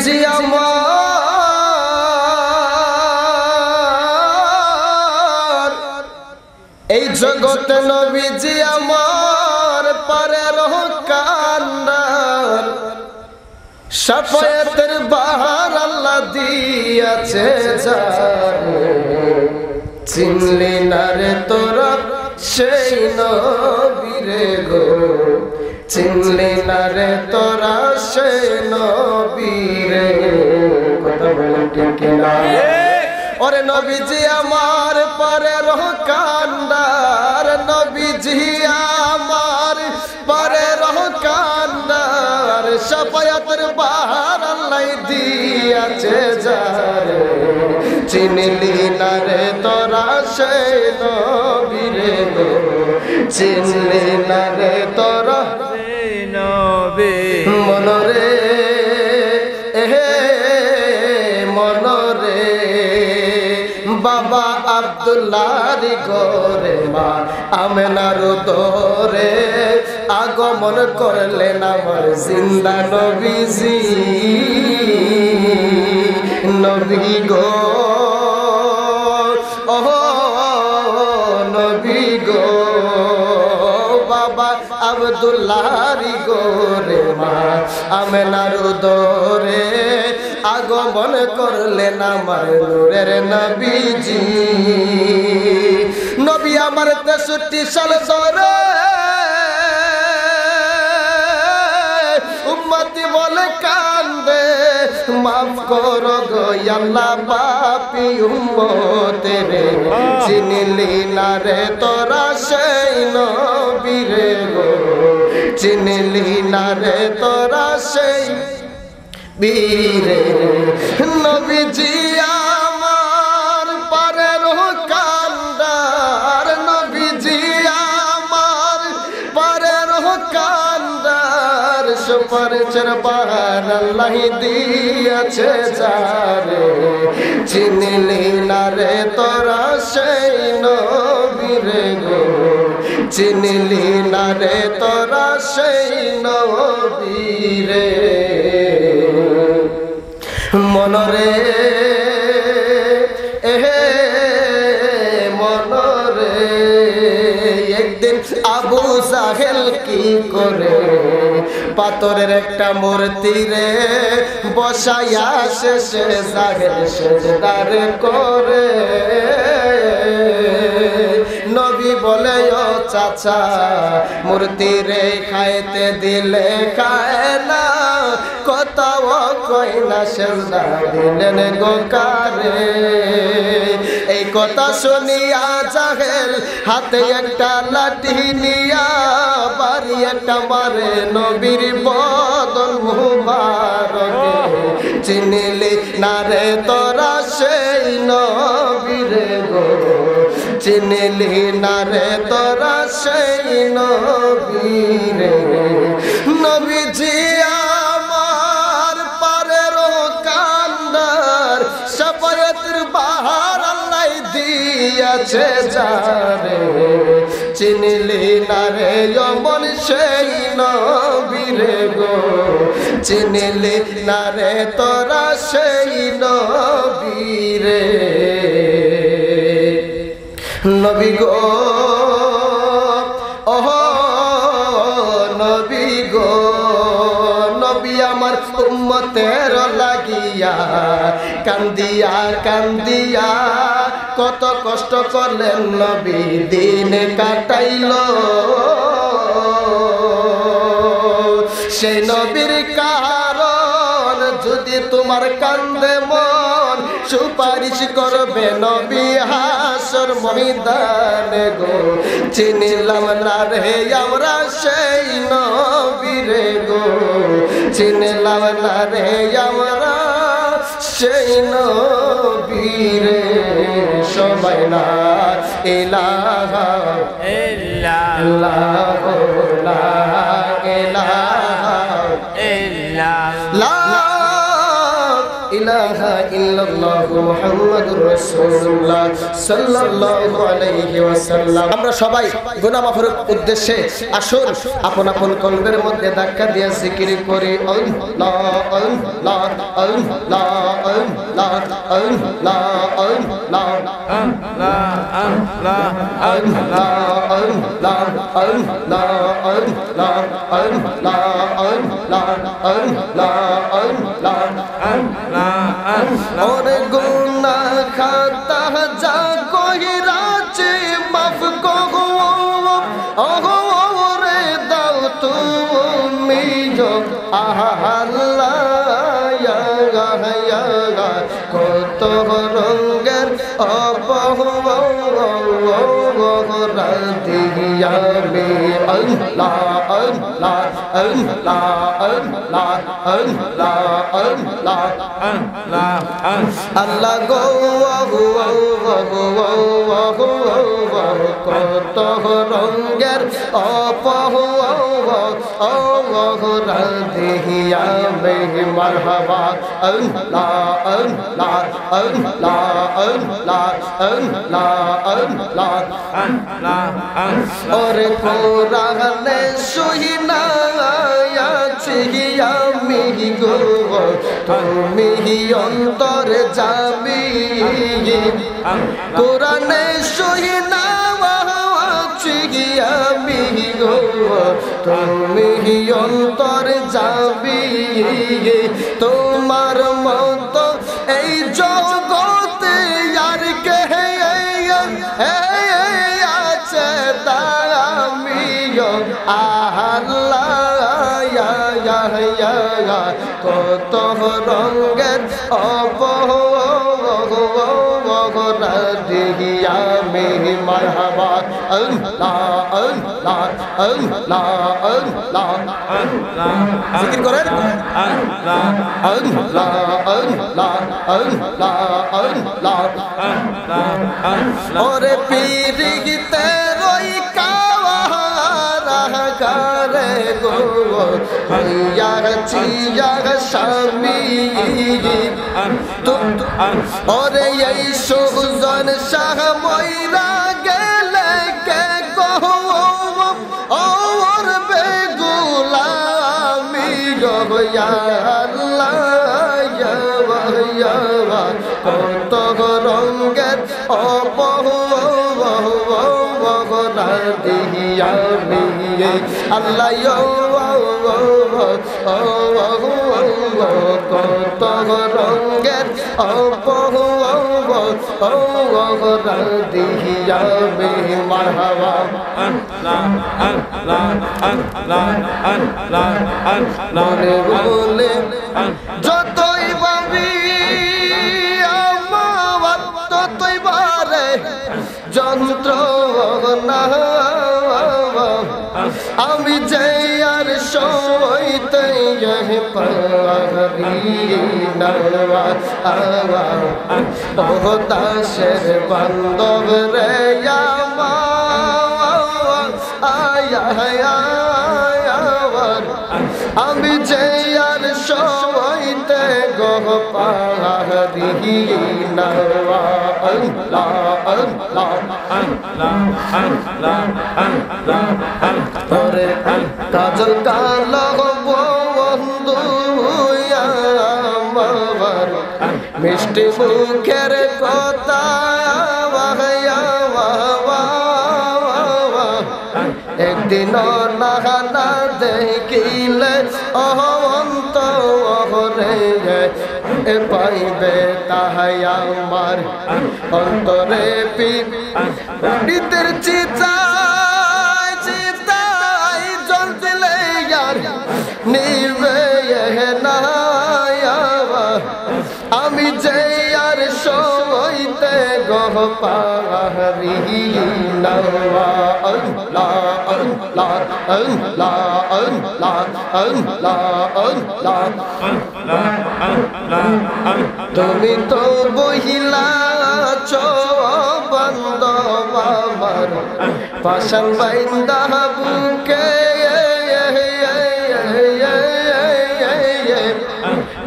নবীজি আমার এই জগতে নবীজি আমার পরের কান্ডার শাফায়াতের বাহার আল্লাহ দিয়েছে যার চিনলি না রে তোরা সেই নবীরে গো চিনলি না রে তোরা সেই নবীরে কথা বলেন ঠিক না ওরে নবীজি আমার পরের কান্ডার নবীজি আমার পরের কান্ডার শাফায়াতের বাহার আল্লাহ দিয়েছে যার চিনলি না রে তোরা সেই নবীরে গো চিনলি না রে তোরা সেই নবী মনরে মনরে বাবা আব্দুল্লাহর ঘরে মা আমেনার দরে আগমন করলেন আমার জিন্দা নবীজি নবী গো ও নবী গো বাবা আব্দুল্লাহর ঘরে মা আমেনার দরে আগমন করলেন আমার নূরের নবীজি নবী আমার 63 সাল ধরে উম্মতি বলে কান্দে মাফ করো গো আল্লাহ পাপী উম্মতের চিনলি না রে তোরা সেই নবীরে গো চিনলি না রে তোরা সেই বীরে নবীজি আমার পরের কান্ডার নবীজি আমার পরের কান্ডার সুপারিশের বাহার আল্লাহ দিয়েছে যারে চিনলি না রে তোরা সেই নবীরে গো চিনলি না রে তোরা সেই নবীরে মনরে মনরে একদিন আবু জাহেল কি করে পাথরের একটা মূর্তি রে বসাইয়া শেষে জাহেল সেজদারে করে নবী বলে ও চাচা মূর্তি রে খাইতে দিলে খায় না কথাও কই না সেজদা দিলেন গো কারে এই কথা শুনিয়া জাহেল হাতে একটা লাঠি নিয়া বাড়ি একটা মারে নবীর বদন মুবারকে চিনলি না রে তোরা সেই নবীরে গো চিনলি না রে তোরা সেই নবীরে নবীজি আমার পরের কান্ডার শাফায়াতের বাহার আল্লাহ দিয়েছে যারে চিনলি না রে অমন সেই নবীরে গো চিনলি না রে তোরা সেই নবীরে নবী গো ওহ নবী গো নবী আমার উম্মতের লাগিয়া কান্দিয়া কান্দিয়া কত কষ্ট করলেন নবী দিন কাটাইল সেই নবীর কারণ যদি তোমার কান্দে মন সুপারিশ করবে নবী হাসর ময়দানে গো চিনলাম না রে আমরা সেই নবীরে গো চিনলাম না রে আমরা সেই নবীরে সবাই না ইলাহা ইল্লাল্লাহ লা ইলাহা ইল্লাল্লাহ ইলাহা ইল্লাল্লাহ মুহাম্মাদুর রাসূলুল্লাহ সাল্লাল্লাহু আলাইহি ওয়াসাল্লাম। আমরা সবাই গুনাহ মাফের উদ্দেশ্যে আসুন আপন আপন কলবের মধ্যে ধাক্কা দিয়ে জিকির করি আল্লাহ আল্লাহ আল্লাহ আল্লাহ আল্লাহ আল্লাহ আল্লাহ আল্লাহ আল্লাহ আল্লাহ আল্লাহ আল্লাহ আল্লাহ और गुनाह खाता जा कोई राचे माफ को रे दाओ তুমি जो আল্লাহ কত রঙের অপরাধিয়ামে আল্লাহ আল্লাহ আল্লাহ আল্লাহ আল্লাহ আল্লাহ আল্লাহ গো কত রঙের অপরাধিয়ামে মারহাবা আল্লাহ আল্লাহ আল্লাহ আল্লাহ আল্লাহ আল্লাহ और কোরআনে সহিনা আছে আমি গো তুমি অন্তরে যাবি কোরআনে সহিনা আছে আমি গো তুমি অন্তরে যাবি তোমার মতো এই জগতে আর কে আছে দামিও আল্লাহ কত রঙের অপরাধিয়ামে মারহাবা আল্লাহ আল্লাহ আল্লাহ আল্লাহ জিকির করেন আল্লাহ আল্লাহ আল্লাহ আল্লাহ আল্লাহ ওরে পীরিতে রই কাওয়ারা করে গো হইয়া চিয়া স্বামী ওরে এই সুজন শাহ ময়রা গেলে কে কহো ওর বেগুলামি গয়া আল্লাহ কত রঙের অপরাধিয়ামে আল্লাহ কত রঙের অপরাধিয়ামে মারহাবা মনে বলে যতই ভাবি আমার ততই বারে যন্ত্রণা আমি যে আর সইতে পারি না ও দাসের বান্ধব রে আমার আমি যে আর সইতে পারি না আল্লাহ আল্লাহ ওরে কাজল কালো বন্ধু আমার মিষ্টি মুখের কথা একদিন না দেখিলে অন্তরে পাইবে তাহাই আমার অন্তরে পীড়িতের চিতায় চিতায় জ্বলছিলে আর নিবে না আমি যে আর সইতে গহ পারি না আল্লাহ আল্লাহ আল্লাহ আল্লাহ আল্লাহ আল্লাহ তুমি তো বহিলা বান্ধব আমার পাশান বাইন্দা বুকে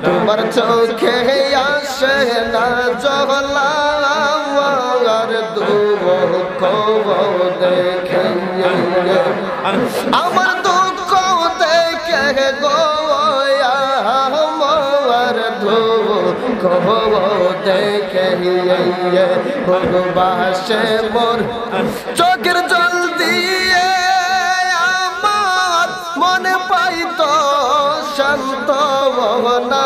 তোমার চোখে না জহলার দুঃখ দেখে আমার দুঃখ দেখে গো আমার দুঃখ দেখে ভগবাসে মোর চোখের জল দিয়ে আমার মনে পাইতো শান্ত না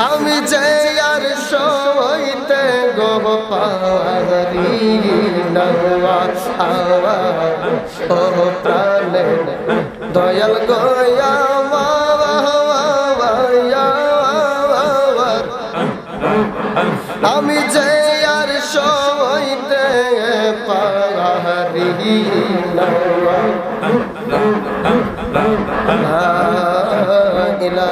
আমি যে আর সইতে গো পারি না ও প্রাণে দয়াল গয়া আমি যে আর সইতে পারি না